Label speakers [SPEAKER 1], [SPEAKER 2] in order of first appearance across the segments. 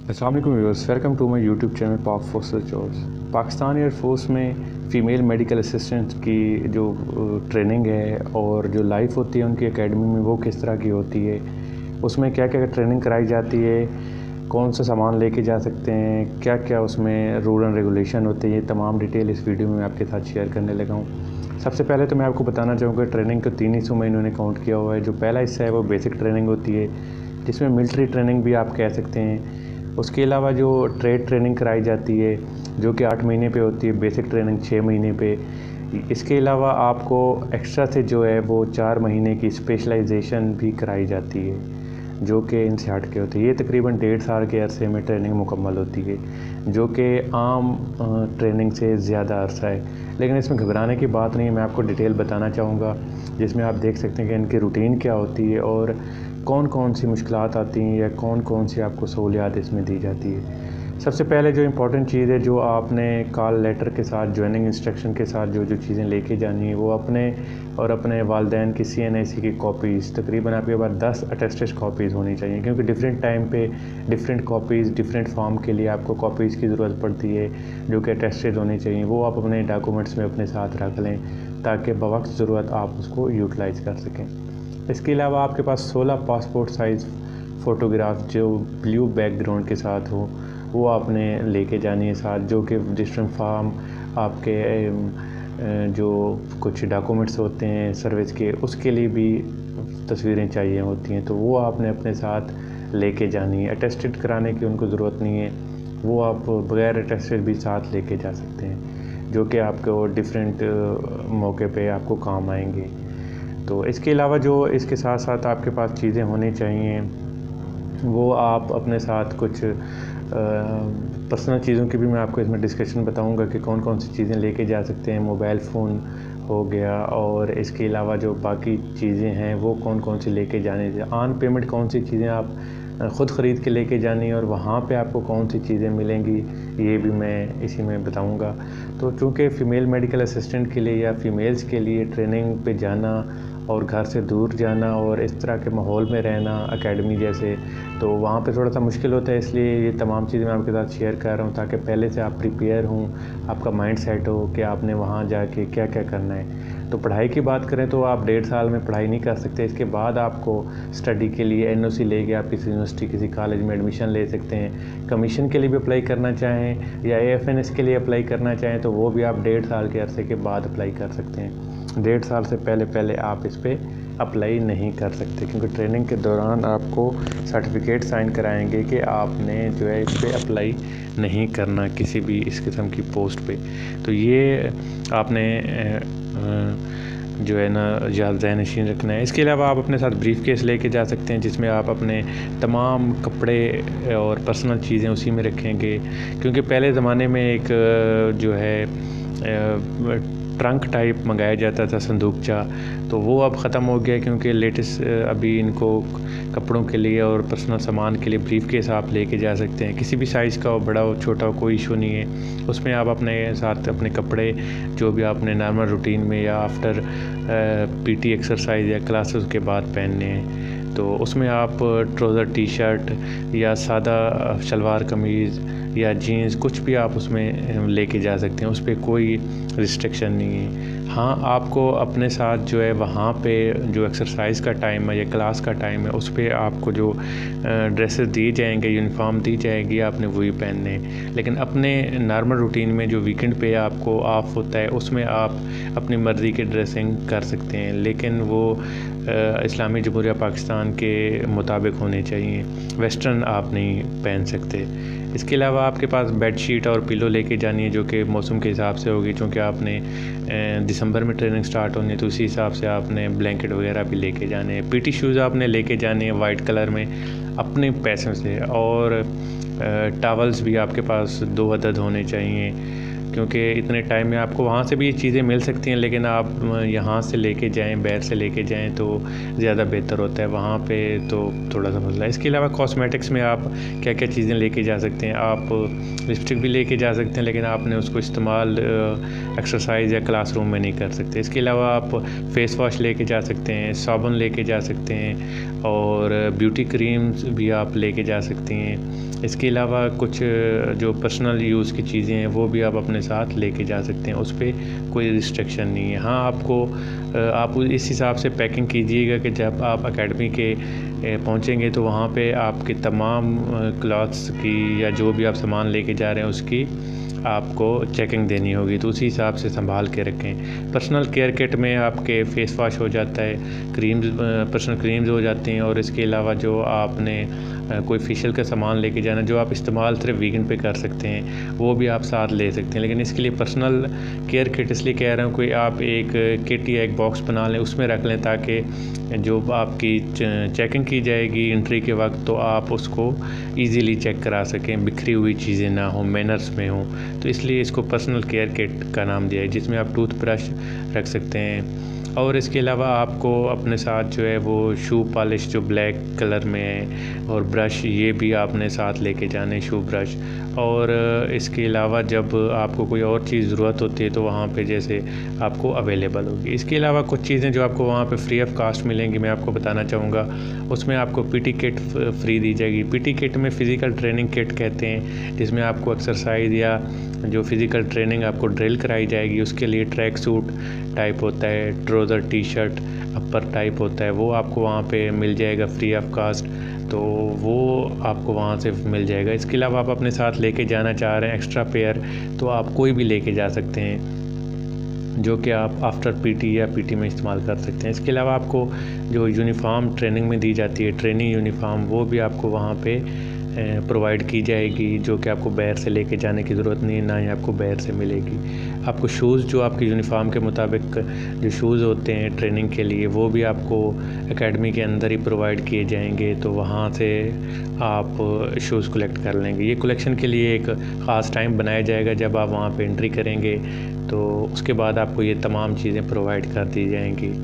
[SPEAKER 1] अस्सलाम वालेकुम viewers, welcome to my YouTube channel Pak force jobs. Pakistan air force में फ़ीमेल मेडिकल असिस्टेंट की जो ट्रेनिंग है और जो लाइफ होती है उनकी एकेडमी में वो किस तरह की होती है, उसमें क्या क्या ट्रेनिंग कराई जाती है, कौन सा सामान लेके जा सकते हैं, क्या क्या उसमें रूल एंड रेगुलेशन होते हैं, ये तमाम डिटेल इस वीडियो में मैं आपके साथ शेयर करने लगा हूँ। सबसे पहले तो मैं आपको बताना चाहूँगा ट्रेनिंग को 3 हिस्सों में इन्होंने काउंट किया हुआ है। जो पहला हिस्सा है वो बेसिक ट्रेनिंग होती है, जिसमें मिलिट्री ट्रेनिंग भी आप कह सकते हैं। उसके अलावा जो ट्रेड ट्रेनिंग कराई जाती है जो कि 8 महीने पे होती है, बेसिक ट्रेनिंग 6 महीने पे। इसके अलावा आपको एक्स्ट्रा से जो है वो 4 महीने की स्पेशलाइजेशन भी कराई जाती है जो कि इनसे हट के होती है। ये तकरीबन 1.5 साल के अरसे में ट्रेनिंग मुकम्मल होती है जो कि आम ट्रेनिंग से ज़्यादा अरसा है, लेकिन इसमें घबराने की बात नहीं है। मैं आपको डिटेल बताना चाहूँगा जिसमें आप देख सकते हैं कि इनकी रूटीन क्या होती है और कौन कौन सी मुश्किलात आती हैं या कौन कौन सी आपको सहूलियात इसमें दी जाती है। सबसे पहले जो इम्पोर्टेंट चीज़ है, जो आपने कॉल लेटर के साथ जॉइनिंग इंस्ट्रक्शन के साथ जो जो चीज़ें लेके जानी है वो अपने और अपने वालिदैन की CNIC की कॉपीज़, तकरीबन आपके पास 10 अटेस्टेड कॉपीज़ होनी चाहिए, क्योंकि डिफरेंट टाइम पे डिफरेंट कॉपीज़ डिफरेंट फॉर्म के लिए आपको कॉपीज़ की ज़रूरत पड़ती है जो कि अटेस्टेड होनी चाहिए। वो आप अपने डॉक्यूमेंट्स में अपने साथ रख लें ताकि बवक्त ज़रूरत आप उसको यूटिलाइज़ कर सकें। इसके अलावा आपके पास 16 पासपोर्ट साइज़ फ़ोटोग्राफ जो ब्लू बैकग्राउंड के साथ हो वो आपने लेके जानी है साथ, जो कि डिफरेंट फॉर्म आपके जो कुछ डॉक्यूमेंट्स होते हैं सर्विस के, उसके लिए भी तस्वीरें चाहिए होती हैं, तो वो आपने अपने साथ लेके जानी है। अटेस्टेड कराने की उनको ज़रूरत नहीं है, वो आप बग़ैर अटेस्टेड भी साथ लेके जा सकते हैं जो कि आपको डिफरेंट मौके पे आपको काम आएंगे। तो इसके अलावा जो इसके साथ साथ आपके पास चीज़ें होनी चाहिए वो आप अपने साथ कुछ पर्सनल चीज़ों की भी मैं आपको इसमें डिस्कशन बताऊंगा कि कौन कौन सी चीज़ें लेके जा सकते हैं। मोबाइल फ़ोन हो गया और इसके अलावा जो बाकी चीज़ें हैं वो कौन कौन सी लेके जाने चाहिए। ऑन पेमेंट कौन सी चीज़ें आप ख़ुद ख़रीद के लेके जानी है और वहाँ पे आपको कौन सी चीज़ें मिलेंगी ये भी मैं इसी में बताऊंगा। तो चूँकि फ़ीमेल मेडिकल असिस्टेंट के लिए या फ़ीमेल्स के लिए ट्रेनिंग पे जाना और घर से दूर जाना और इस तरह के माहौल में रहना एकेडमी जैसे, तो वहाँ पे थोड़ा सा मुश्किल होता है। इसलिए ये तमाम चीज़ें मैं आपके साथ शेयर कर रहा हूँ ताकि पहले से आप प्रिपेयर हों, आपका माइंड सेट हो कि आपने वहाँ जाके क्या क्या करना है। तो पढ़ाई की बात करें तो आप 1.5 साल में पढ़ाई नहीं कर सकते। इसके बाद आपको स्टडी के लिए NOC लेके आप किसी यूनिवर्सिटी किसी कॉलेज में एडमिशन ले सकते हैं। कमीशन के लिए भी अप्लाई करना चाहें या AFNS के लिए अप्लाई करना चाहें तो वो भी आप 1.5 साल के अरसे के बाद अप्लाई कर सकते हैं। 1.5 साल से पहले आप इस पर अप्लाई नहीं कर सकते, क्योंकि ट्रेनिंग के दौरान आपको सर्टिफिकेट साइन कराएंगे कि आपने जो है इस पर अप्लाई नहीं करना किसी भी इस किस्म की पोस्ट पे। तो ये आपने जो है ना याद ज़हन रखना है। इसके अलावा आप अपने साथ ब्रीफ केस लेके जा सकते हैं जिसमें आप अपने तमाम कपड़े और पर्सनल चीज़ें उसी में रखेंगे, क्योंकि पहले ज़माने में एक जो है ट्रंक टाइप मंगाया जाता था संदूकचा, तो वो अब ख़त्म हो गया क्योंकि लेटेस्ट अभी इनको कपड़ों के लिए और पर्सनल सामान के लिए ब्रीफ केस आप लेके जा सकते हैं। किसी भी साइज़ का हो, बड़ा हो छोटा हो, कोई इशू नहीं है। उसमें आप अपने साथ अपने कपड़े जो भी आपने नॉर्मल रूटीन में या आफ्टर PT एक्सरसाइज या क्लासेस के बाद पहनने हैं, तो उसमें आप ट्राउज़र T-शर्ट या सादा शलवार कमीज़ या जीन्स कुछ भी आप उसमें लेके जा सकते हैं, उस पर कोई रिस्ट्रिक्शन नहीं है। हाँ, आपको अपने साथ जो है वहाँ पे जो एक्सरसाइज का टाइम है या क्लास का टाइम है उस पर आपको जो ड्रेसेस दिए जाएंगे, यूनिफॉर्म दी जाएगी, आपने वही पहनने हैं। लेकिन अपने नॉर्मल रूटीन में जो वीकेंड पे आपको ऑफ होता है उसमें आप अपनी मर्ज़ी की ड्रेसिंग कर सकते हैं, लेकिन वो इस्लामी जमहूरिया पाकिस्तान के मुताबिक होने चाहिए। वेस्टर्न आप नहीं पहन सकते। इसके अलावा आपके पास बेडशीट और पिलो लेके जानी है जो कि मौसम के हिसाब से होगी, क्योंकि आपने दिसंबर में ट्रेनिंग स्टार्ट होनी है तो उसी हिसाब से आपने ब्लैंकेट वगैरह भी लेके जाने हैं। PT शूज़ आपने लेके जाने हैं वाइट कलर में अपने पैसों से, और टॉवल्स भी आपके पास 2 अदद होने चाहिए, क्योंकि इतने टाइम में आपको वहाँ से भी ये चीज़ें मिल सकती हैं, लेकिन आप यहाँ से लेके जाएं, बाहर से लेके जाएं तो ज़्यादा बेहतर होता है। वहाँ पे तो थोड़ा सा मसला है। इसके अलावा कॉस्मेटिक्स में आप क्या क्या चीज़ें लेके जा सकते हैं। आप लिपस्टिक भी लेके जा सकते हैं, लेकिन आपने उसको इस्तेमाल एक्सरसाइज या क्लासरूम में नहीं कर सकते। इसके अलावा आप फेस वॉश लेके जा सकते हैं, साबुन लेके जा सकते हैं और ब्यूटी क्रीम्स भी आप लेके जा सकती हैं। इसके अलावा कुछ जो पर्सनल यूज़ की चीज़ें हैं वो भी आप अपने साथ लेके जा सकते हैं, उस पर कोई रिस्ट्रिक्शन नहीं है। हाँ, आप इस हिसाब से पैकिंग कीजिएगा कि जब आप एकेडमी के पहुँचेंगे तो वहाँ पे आपके तमाम क्लॉथ्स की या जो भी आप सामान लेके जा रहे हैं उसकी आपको चेकिंग देनी होगी, तो उसी हिसाब से संभाल के रखें। पर्सनल केयर किट में आपके फेस वॉश हो जाता है, पर्सनल क्रीम्स हो जाती हैं, और इसके अलावा जो आपने कोई फेशियल का सामान लेके जाना जो आप इस्तेमाल सिर्फ वीकेंड पे कर सकते हैं वो भी आप साथ ले सकते हैं। लेकिन इसके लिए पर्सनल केयर किट इसलिए कह रहा हूँ, कोई आप एक किट या एक बॉक्स बना लें, उसमें रख लें, ताकि जो आपकी चेकिंग की जाएगी एंट्री के वक्त तो आप उसको ईज़िली चेक करा सकें, बिखरी हुई चीज़ें ना हो, मैनर्स में हों। तो इसलिए इसको पर्सनल केयर किट का नाम दिया है, जिसमें आप टूथब्रश रख सकते हैं। और इसके अलावा आपको अपने साथ जो है वो शू पॉलिश जो ब्लैक कलर में है, और ब्रश ये भी आपने साथ लेके जाने, शू ब्रश। और इसके अलावा जब आपको कोई और चीज़ ज़रूरत होती है तो वहाँ पे जैसे आपको अवेलेबल होगी। इसके अलावा कुछ चीज़ें जो आपको वहाँ पे फ्री ऑफ कास्ट मिलेंगी, मैं आपको बताना चाहूँगा। उसमें आपको पीटी किट फ्री दी जाएगी। पीटी किट में फ़िज़िकल ट्रेनिंग किट कहते हैं, जिसमें आपको एक्सरसाइज या जो फ़िज़िकल ट्रेनिंग आपको ड्रिल कराई जाएगी उसके लिए ट्रैक सूट टाइप होता है, ट्राउज़र टी शर्ट अपर टाइप होता है, वो आपको वहाँ पे मिल जाएगा फ्री ऑफ कास्ट, तो वो आपको वहाँ से मिल जाएगा। इसके अलावा आप अपने साथ लेके जाना चाह रहे हैं एक्स्ट्रा पेयर, तो आप कोई भी लेके जा सकते हैं, जो कि आप आफ्टर पीटी या पीटी में इस्तेमाल कर सकते हैं। इसके अलावा आपको जो यूनिफॉर्म ट्रेनिंग में दी जाती है, ट्रेनिंग यूनिफॉर्म, वो भी आपको वहाँ पे प्रोवाइड की जाएगी, जो कि आपको बाहर से लेके जाने की ज़रूरत नहीं है, ना ही आपको बाहर से मिलेगी। आपको शूज़ जो आपकी यूनिफॉर्म के मुताबिक जो शूज़ होते हैं ट्रेनिंग के लिए, वो भी आपको एकेडमी के अंदर ही प्रोवाइड किए जाएंगे, तो वहाँ से आप शूज़ कलेक्ट कर लेंगे। ये कलेक्शन के लिए एक ख़ास टाइम बनाया जाएगा जब आप वहाँ पे एंट्री करेंगे, तो उसके बाद आपको ये तमाम चीज़ें प्रोवाइड कर दी जाएंगी।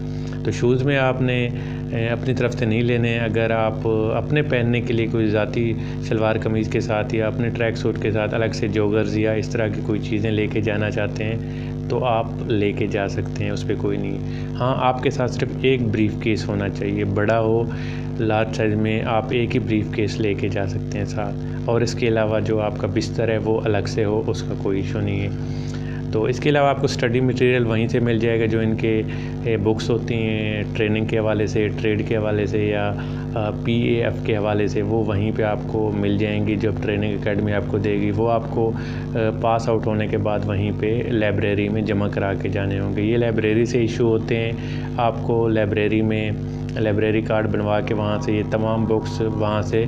[SPEAKER 1] तो शूज़ में आपने अपनी तरफ से नहीं लेने। अगर आप अपने पहनने के लिए कोई ज़ाती शलवार कमीज़ के साथ या अपने ट्रैक सूट के साथ अलग से जॉगर्स या इस तरह की कोई चीज़ें लेके जाना चाहते हैं तो आप लेके जा सकते हैं, उस पर कोई नहीं। हाँ, आपके साथ सिर्फ एक ब्रीफ केस होना चाहिए, बड़ा हो लार्ज साइज़ में आप एक ही ब्रीफ केस लेके जा सकते हैं साथ, और इसके अलावा जो आपका बिस्तर है वो अलग से हो, उसका कोई इशू नहीं है। तो इसके अलावा आपको स्टडी मटेरियल वहीं से मिल जाएगा, जो इनके बुक्स होती हैं ट्रेनिंग के हवाले से, ट्रेड के हवाले से या PAF के हवाले से, वो वहीं पे आपको मिल जाएंगी। जब ट्रेनिंग एकेडमी आपको देगी वो आपको पास आउट होने के बाद वहीं पे लाइब्रेरी में जमा करा के जाने होंगे। ये लाइब्रेरी से इशू होते हैं, आपको लाइब्रेरी में लाइब्रेरी कार्ड बनवा के वहाँ से ये तमाम बुक्स वहाँ से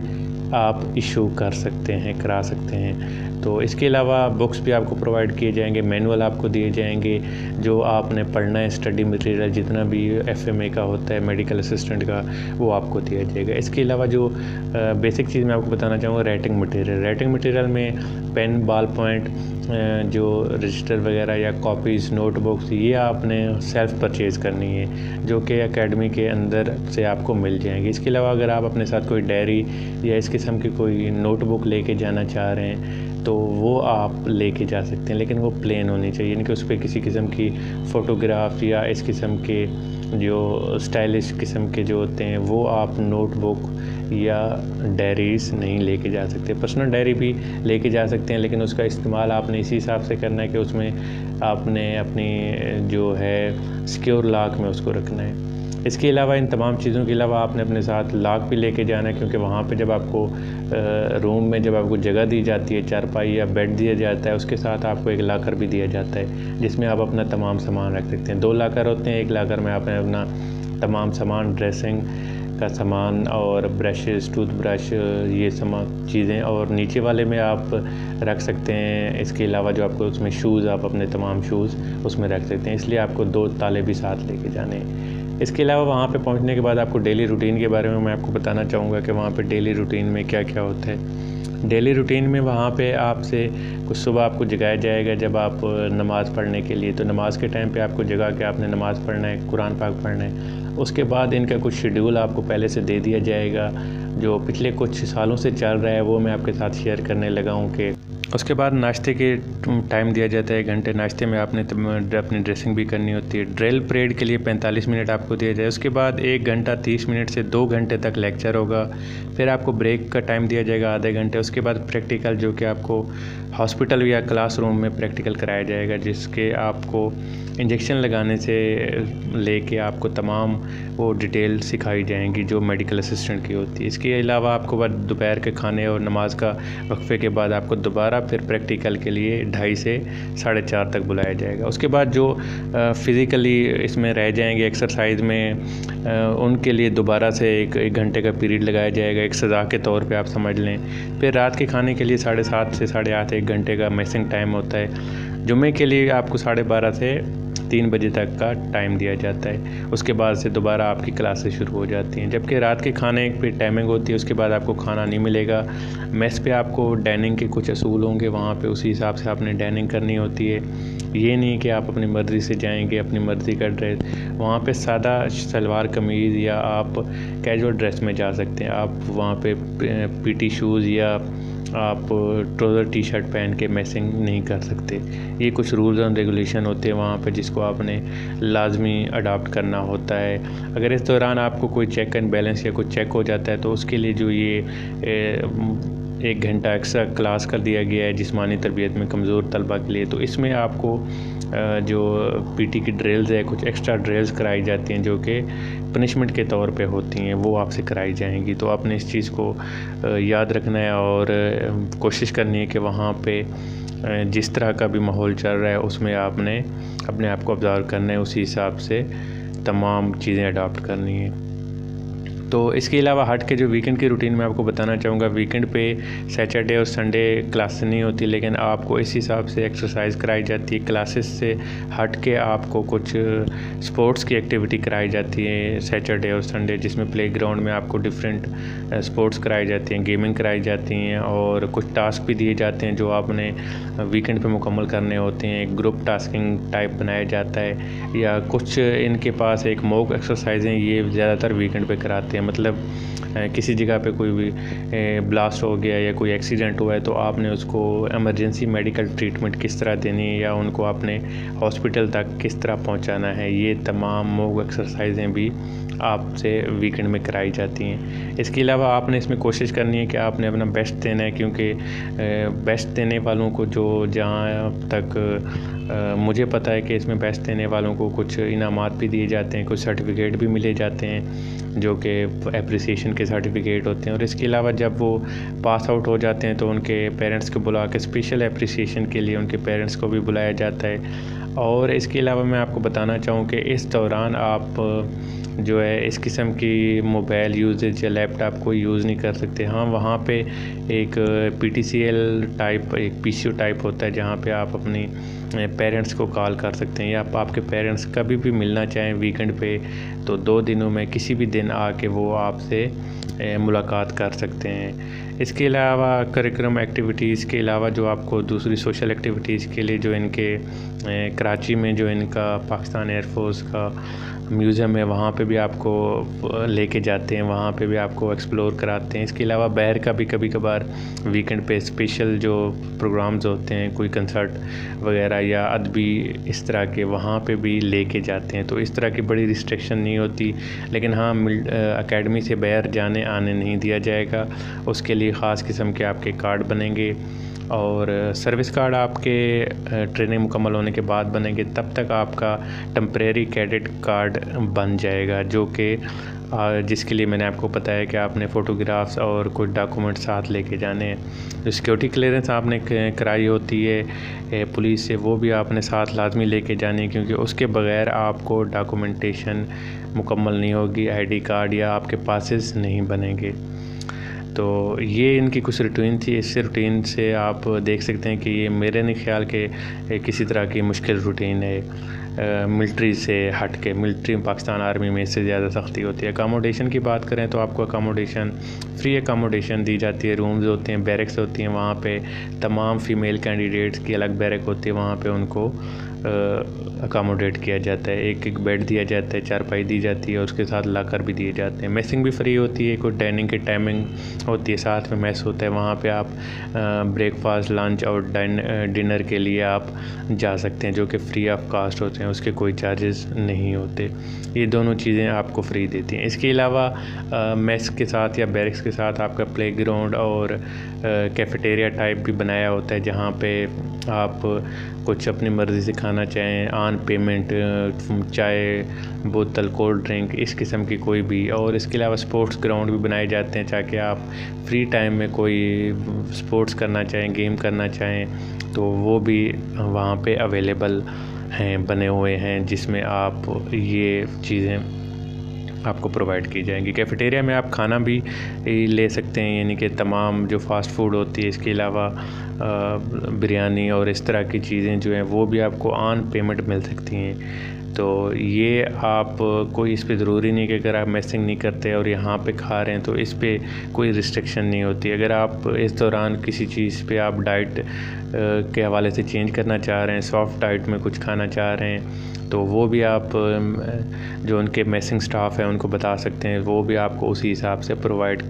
[SPEAKER 1] आप इशू कर सकते हैं, करा सकते हैं। तो इसके अलावा बुक्स भी आपको प्रोवाइड किए जाएंगे, मैनुअल आपको दिए जाएंगे, जो आपने पढ़ना है स्टडी मटेरियल जितना भी FMA का होता है, मेडिकल असिस्टेंट का, वो आपको दिया जाएगा। इसके अलावा जो बेसिक चीज़ मैं आपको बताना चाहूँगा, राइटिंग मटेरियल में पेन, बॉल पॉइंट, जो रजिस्टर वगैरह या कॉपीज़, नोटबुक्स, ये आपने सेल्फ़ परचेज़ करनी है, जो कि एकेडमी के अंदर से आपको मिल जाएंगी। इसके अलावा अगर आप अपने साथ कोई डायरी या इस किस्म की कोई नोटबुक लेके जाना चाह रहे हैं तो वो आप लेके जा सकते हैं, लेकिन वो प्लेन होनी चाहिए, यानी कि उस पर किसी किस्म की फ़ोटोग्राफ या इस किस्म के जो स्टाइलिश किस्म के जो होते हैं वो आप नोटबुक या डायरीज़ नहीं लेके जा सकते। पर्सनल डायरी भी लेके जा सकते हैं, लेकिन उसका इस्तेमाल आपने इसी हिसाब से करना है कि उसमें आपने अपनी जो है सिक्योर लॉक में उसको रखना है। इसके अलावा इन तमाम चीज़ों के अलावा आपने अपने साथ लॉक भी लेके जाना है, क्योंकि वहाँ पे जब आपको रूम में जब आपको जगह दी जाती है, चारपाई या बेड दिया जाता है, उसके साथ आपको एक लॉकर भी दिया जाता है, जिसमें आप अपना तमाम सामान रख सकते हैं। 2 लॉकर होते हैं, एक लॉकर में आपने अपना तमाम सामान, ड्रेसिंग का सामान और ब्रशेज़, टूथब्रश, ये सामान चीज़ें, और नीचे वाले में आप रख सकते हैं। इसके अलावा जो आपको उसमें शूज़, आप अपने तमाम शूज़ उसमें रख सकते हैं, इसलिए आपको 2 ताले भी साथ लेके जाने हैं। इसके अलावा वहाँ पे पहुँचने के बाद आपको डेली रूटीन के बारे में मैं आपको बताना चाहूँगा कि वहाँ पे डेली रूटीन में क्या क्या होता है। डेली रूटीन में वहाँ पे आपसे कुछ सुबह आपको जगाया जाएगा जब आप नमाज़ पढ़ने के लिए, तो नमाज़ के टाइम पे आपको जगा के आपने नमाज़ पढ़ना है, कुरान पाक पढ़ना है। उसके बाद इनका कुछ शेड्यूल आपको पहले से दे दिया जाएगा, जो पिछले कुछ सालों से चल रहा है, वो मैं आपके साथ शेयर करने लगा हूँ कि उसके बाद नाश्ते के टाइम दिया जाता है 1 घंटे। नाश्ते में आपने अपनी ड्रेसिंग भी करनी होती है। ड्रिल परेड के लिए 45 मिनट आपको दिया जाए। उसके बाद 1 घंटा 30 मिनट से 2 घंटे तक लेक्चर होगा। फिर आपको ब्रेक का टाइम दिया जाएगा आधे घंटे। उसके बाद प्रैक्टिकल, जो कि आपको हॉस्पिटल या क्लासरूम में प्रैक्टिकल कराया जाएगा, जिसके आपको इंजेक्शन लगाने से लेके आपको तमाम वो डिटेल सिखाई जाएंगी जो मेडिकल असिस्टेंट की होती है। इसके अलावा आपको बाद दोपहर के खाने और नमाज का वक्फे के बाद आपको दोबारा फिर प्रैक्टिकल के लिए 2:30 से 4:30 तक बुलाया जाएगा। उसके बाद जो फ़िज़िकली इसमें रह जाएंगे एक्सरसाइज में, उनके लिए दोबारा से एक घंटे का पीरियड लगाया जाएगा, एक सज़ा के तौर पे आप समझ लें। फिर रात के खाने के लिए 7:30 से 8:30 1 घंटे का मेसिंग टाइम होता है। जुम्मे के लिए आपको 12:30 से 3 बजे तक का टाइम दिया जाता है। उसके बाद से दोबारा आपकी क्लासेस शुरू हो जाती हैं। जबकि रात के खाने पे टाइमिंग होती है, उसके बाद आपको खाना नहीं मिलेगा। मेस पे आपको डाइनिंग के कुछ असूल होंगे, वहाँ पे उसी हिसाब से आपने डाइनिंग करनी होती है। ये नहीं कि आप अपनी मर्ज़ी से जाएंगे, अपनी मर्ज़ी का ड्रेस। वहाँ पे सादा सलवार कमीज़ या आप कैजुअल ड्रेस में जा सकते हैं। आप वहाँ पे पीटी शूज़ या आप ट्राउज़र टी शर्ट पहन के मेसिंग नहीं कर सकते। ये कुछ रूल्स एंड रेगुलेशन होते हैं वहाँ पे, जिसको आपने लाजमी अडॉप्ट करना होता है। अगर इस दौरान आपको कोई चेक एंड बैलेंस या कुछ चेक हो जाता है तो उसके लिए जो ये 1 घंटा एक्स्ट्रा क्लास कर दिया गया है जिस्मानी तरबियत में कमज़ोर तलबा के लिए, तो इसमें आपको जो पीटी की ड्रिल्स है, कुछ एक्स्ट्रा ड्रिल्स कराई जाती हैं जो कि पनिशमेंट के तौर पे होती हैं, वो आपसे कराई जाएंगी। तो आपने इस चीज़ को याद रखना है और कोशिश करनी है कि वहाँ पे जिस तरह का भी माहौल चल रहा है उसमें आपने अपने आप को ऑब्ज़र्व करना है, उसी हिसाब से तमाम चीज़ें अडॉप्ट करनी है। तो इसके अलावा हट के जो वीकेंड की रूटीन में आपको बताना चाहूँगा, वीकेंड पे सैटरडे और संडे क्लास नहीं होती, लेकिन आपको इस हिसाब से एक्सरसाइज कराई जाती है। क्लासेस से हट के आपको कुछ स्पोर्ट्स की एक्टिविटी कराई जाती है सैटरडे और संडे, जिसमें प्लेग्राउंड में आपको डिफरेंट स्पोर्ट्स कराई जाती हैं, गेमिंग कराई जाती हैं और कुछ टास्क भी दिए जाते हैं जो आपने वीकेंड पे मुकम्मल करने होते हैं। एक ग्रुप टास्किंग टाइप बनाया जाता है, या कुछ इनके पास एक मॉक एक्सरसाइज हैं, ये ज़्यादातर वीकेंड पे कराते हैं। मतलब किसी जगह पे कोई भी ब्लास्ट हो गया या कोई एक्सीडेंट हुआ है तो आपने उसको इमरजेंसी मेडिकल ट्रीटमेंट किस तरह देनी है या उनको आपने हॉस्पिटल तक किस तरह पहुंचाना है, ये तमाम मॉक एक्सरसाइजें भी आपसे वीकेंड में कराई जाती हैं। इसके अलावा आपने इसमें कोशिश करनी है कि आपने अपना बेस्ट देना है, क्योंकि बेस्ट देने वालों को जो जहाँ तक मुझे पता है कि इसमें बेस्ट देने वालों को कुछ इनामात भी दिए जाते हैं, कुछ सर्टिफिकेट भी मिले जाते हैं जो कि एप्रिसिएशन के सर्टिफिकेट होते हैं। और इसके अलावा जब वो पास आउट हो जाते हैं तो उनके पेरेंट्स को बुला के स्पेशल एप्रिसिएशन के लिए उनके पेरेंट्स को भी बुलाया जाता है। और इसके अलावा मैं आपको बताना चाहूँ कि इस दौरान आप जो है इस किस्म की मोबाइल यूजेज या लैपटॉप को यूज़ नहीं कर सकते। हाँ, वहाँ पे एक PTCL टाइप, एक PCO टाइप होता है जहाँ पे आप अपनी पेरेंट्स को कॉल कर सकते हैं, या आपके पेरेंट्स कभी भी मिलना चाहें वीकेंड पे तो 2 दिनों में किसी भी दिन आके वो आपसे मुलाकात कर सकते हैं। इसके अलावा करिकुलम एक्टिविटीज़ के अलावा जो आपको दूसरी सोशल एक्टिविटीज़ के लिए जो इनके कराची में जो इनका पाकिस्तान एयरफोर्स का म्यूज़ियम है वहाँ पे भी आपको लेके जाते हैं, वहाँ पे भी आपको एक्सप्लोर कराते हैं। इसके अलावा बाहर का भी कभी कभार वीकेंड पे स्पेशल जो प्रोग्राम्स होते हैं, कोई कंसर्ट वगैरह या अदबी इस तरह के, वहाँ पे भी लेके जाते हैं। तो इस तरह की बड़ी रिस्ट्रिक्शन नहीं होती, लेकिन हाँ एकेडमी से बाहर जाने आने नहीं दिया जाएगा। उसके लिए ख़ास किस्म के आपके कार्ड बनेंगे और सर्विस कार्ड आपके ट्रेनिंग मुकम्मल होने के बाद बनेंगे, तब तक आपका टेम्परेरी कैडेट कार्ड बन जाएगा, जो कि जिसके लिए मैंने आपको बताया कि आपने फ़ोटोग्राफ्स और कुछ डॉक्यूमेंट साथ लेके जाने हैं। जो सिक्योरिटी क्लियरेंस आपने कराई होती है पुलिस से, वो भी आपने साथ लाजमी लेके जानी है, क्योंकि उसके बगैर आपको डॉक्यूमेंटेशन मुकम्मल नहीं होगी, ID कार्ड या आपके पासेस नहीं बनेंगे। तो ये इनकी कुछ रूटीन थी। इस रूटीन से आप देख सकते हैं कि ये मेरे नहीं ख्याल के किसी तरह की मुश्किल रूटीन है मिलिट्री से हट के। मिलिट्री पाकिस्तान आर्मी में इससे ज़्यादा सख्ती होती है। अकामोडेशन की बात करें तो आपको अकामोडेशन फ्री अकामोडेशन दी जाती है। रूम्स होते हैं, बैरक्स होती हैं, वहाँ पे तमाम फ़ीमेल कैंडिडेट्स की अलग बैरक होती है, वहाँ पे उनको अकामोडेट किया जाता है। एक एक बेड दिया जाता है, चारपाई दी जाती है और उसके साथ लाकर भी दिए जाते हैं। मेसिंग भी फ्री होती है, कोई डाइनिंग की टाइमिंग होती है, साथ में मेस होता है। वहाँ पे आप ब्रेकफास्ट, लंच और डिनर के लिए आप जा सकते हैं, जो कि फ्री ऑफ कास्ट होते हैं, उसके कोई चार्जेस नहीं होते। ये दोनों चीज़ें आपको फ्री देती हैं। इसके अलावा मेस के साथ या बैरिक्स के साथ आपका प्लेग्राउंड और कैफेटेरिया टाइप भी बनाया होता है, जहाँ पे आप कुछ अपनी मर्ज़ी से खाना चाहें, ऑन पेमेंट, चाय, बोतल, कोल्ड ड्रिंक, इस किस्म की कोई भी। और इसके अलावा स्पोर्ट्स ग्राउंड भी बनाए जाते हैं, ताकि आप फ्री टाइम में कोई स्पोर्ट्स करना चाहें, गेम करना चाहें तो वो भी वहाँ पे अवेलेबल हैं, बने हुए हैं, जिसमें आप ये चीज़ें आपको प्रोवाइड की जाएंगी। कैफेटेरिया में आप खाना भी ले सकते हैं, यानी कि तमाम जो फ़ास्ट फूड होती है, इसके अलावा बिरयानी और इस तरह की चीज़ें जो हैं वो भी आपको ऑन पेमेंट मिल सकती हैं। तो ये आप कोई इस पे ज़रूरी नहीं कि अगर आप मेसिंग नहीं करते और यहाँ पे खा रहे हैं तो इस पे कोई रिस्ट्रिक्शन नहीं होती। अगर आप इस दौरान किसी चीज़ पे आप डाइट के हवाले से चेंज करना चाह रहे हैं, सॉफ्ट डाइट में कुछ खाना चाह रहे हैं, तो वो भी आप जो उनके मेसिंग स्टाफ है उनको बता सकते हैं, वो भी आपको उसी हिसाब से प्रोवाइड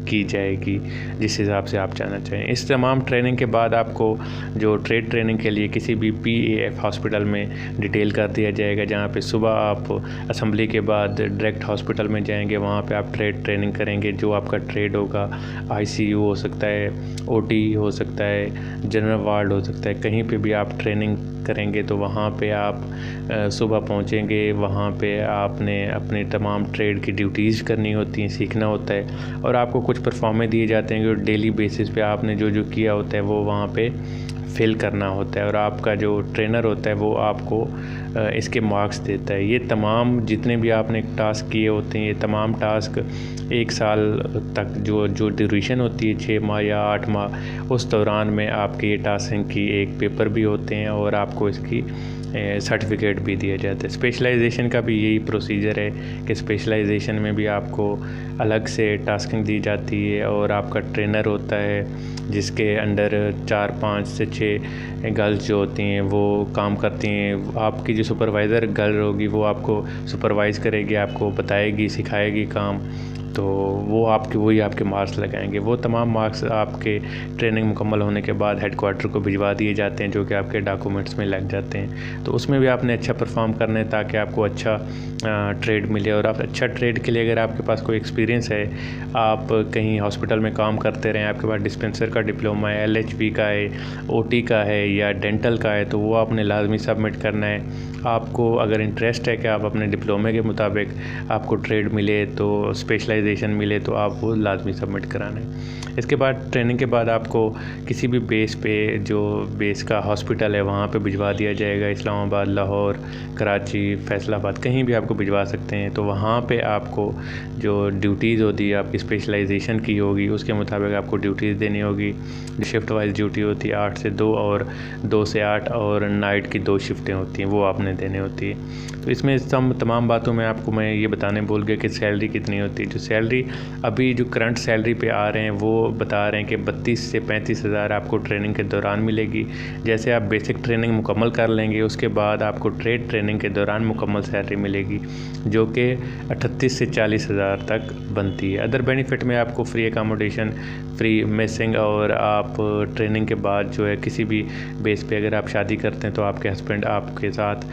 [SPEAKER 1] की जाएगी जिस हिसाब से आप जाना चाहें। इस तमाम ट्रेनिंग के बाद आपको जो ट्रेड ट्रेनिंग के लिए किसी भी PAF हॉस्पिटल में डिटेल कर दिया जाएगा, जहाँ पे सुबह आप असेंबली के बाद डायरेक्ट हॉस्पिटल में जाएंगे, वहाँ पे आप ट्रेड ट्रेनिंग करेंगे। जो आपका ट्रेड होगा, ICU हो सकता है, OT हो सकता है, जनरल वार्ड हो सकता है, कहीं पे भी आप ट्रेनिंग करेंगे तो वहाँ पे आप सुबह पहुँचेंगे। वहाँ पे आपने अपने तमाम ट्रेड की ड्यूटीज़ करनी होती हैं, सीखना होता है और आपको कुछ परफॉर्मे दिए जाते हैं जो डेली बेसिस पे आपने जो जो किया होता है वो वहाँ पे फिल करना होता है, और आपका जो ट्रेनर होता है वो आपको इसके मार्क्स देता है। ये तमाम जितने भी आपने टास्क किए होते हैं, ये तमाम टास्क 1 साल तक जो ड्यूरेशन होती है, 6 माह या 8 माह, उस दौरान में आपके ये टास्किंग की एक पेपर भी होते हैं और आपको इसकी सर्टिफिकेट भी दिया जाता है। स्पेशलाइजेशन का भी यही प्रोसीजर है कि स्पेशलाइजेशन में भी आपको अलग से टास्किंग दी जाती है और आपका ट्रेनर होता है जिसके अंडर 4, 5 से 6 गर्ल्स जो होती हैं वो काम करती हैं। आपकी जो सुपरवाइज़र गर्ल होगी वो आपको सुपरवाइज़ करेगी, आपको बताएगी, सिखाएगी काम, तो वो वही आपके मार्क्स लगाएंगे। वो तमाम मार्क्स आपके ट्रेनिंग मुकम्मल होने के बाद हेडक्वार्टर को भिजवा दिए जाते हैं, जो कि आपके डॉक्यूमेंट्स में लग जाते हैं। तो उसमें भी आपने अच्छा परफॉर्म करना है ताकि आपको अच्छा ट्रेड मिले। और आप अच्छा ट्रेड के लिए अगर आपके पास कोई एक्सपीरियंस है, आप कहीं हॉस्पिटल में काम करते रहें, आपके पास डिस्पेंसर का डिप्लोमा है, LHV का है, OT का है या डेंटल का है, तो वो आपने लाजमी सबमिट करना है। आपको अगर इंटरेस्ट है कि आप अपने डिप्लोमे के मुताबिक आपको ट्रेड मिले, तो स्पेशलाइजेशन मिले, तो आप वो लाजमी सबमिट कराना है। इसके बाद ट्रेनिंग के बाद आपको किसी भी बेस पे, जो बेस का हॉस्पिटल है वहाँ पे भिजवा दिया जाएगा। इस्लामाबाद, लाहौर, कराची, फैसलाबाद, कहीं भी आपको भिजवा सकते हैं। तो वहाँ पे आपको जो ड्यूटीज़ होती है आपकी स्पेशलाइजेशन की होगी, उसके मुताबिक आपको ड्यूटीज़ देनी होगी। जो शिफ्ट वाइज ड्यूटी होती है 8 से 2 और 2 से 8 और नाइट की 2 शिफ्टें होती हैं, वो आपने देनी होती है। तो इसमें तमाम बातों में आपको मैं ये बताने भूल गया कि सैलरी कितनी होती है। जो सैलरी अभी जो करंट सैलरी पे आ रहे हैं वो बता रहे हैं कि 32 से 35 हज़ार आपको ट्रेनिंग के दौरान मिलेगी। जैसे आप बेसिक ट्रेनिंग मुकम्मल कर लेंगे, उसके बाद आपको ट्रेड ट्रेनिंग के दौरान मुकम्मल सैलरी मिलेगी, जो कि 38 से 40 हज़ार तक बनती है। अदर बेनिफिट में आपको फ्री अकामोडेशन, फ्री मेसिंग, और आप ट्रेनिंग के बाद जो है किसी भी बेस पे अगर आप शादी करते हैं तो आपके हस्बैंड आपके साथ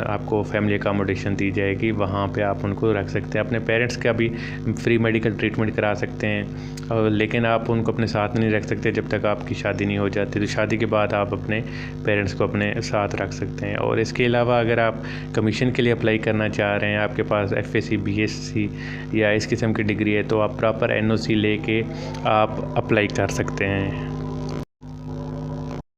[SPEAKER 1] आपको फैमिली अकामोडेशन दी जाएगी, वहाँ पे आप उनको रख सकते हैं। अपने पेरेंट्स का भी फ्री मेडिकल ट्रीटमेंट करा सकते हैं, लेकिन आप उनको अपने साथ नहीं रख सकते जब तक आपकी शादी नहीं हो जाती। तो शादी के बाद आप अपने पेरेंट्स को अपने साथ रख सकते हैं। और इसके अलावा अगर आप कमीशन के लिए अप्लाई करना चाह रहे हैं, आपके पास FSc, BSc या इस किस्म की डिग्री है, तो आप प्रॉपर NOC लेके आप अप्लाई कर सकते हैं।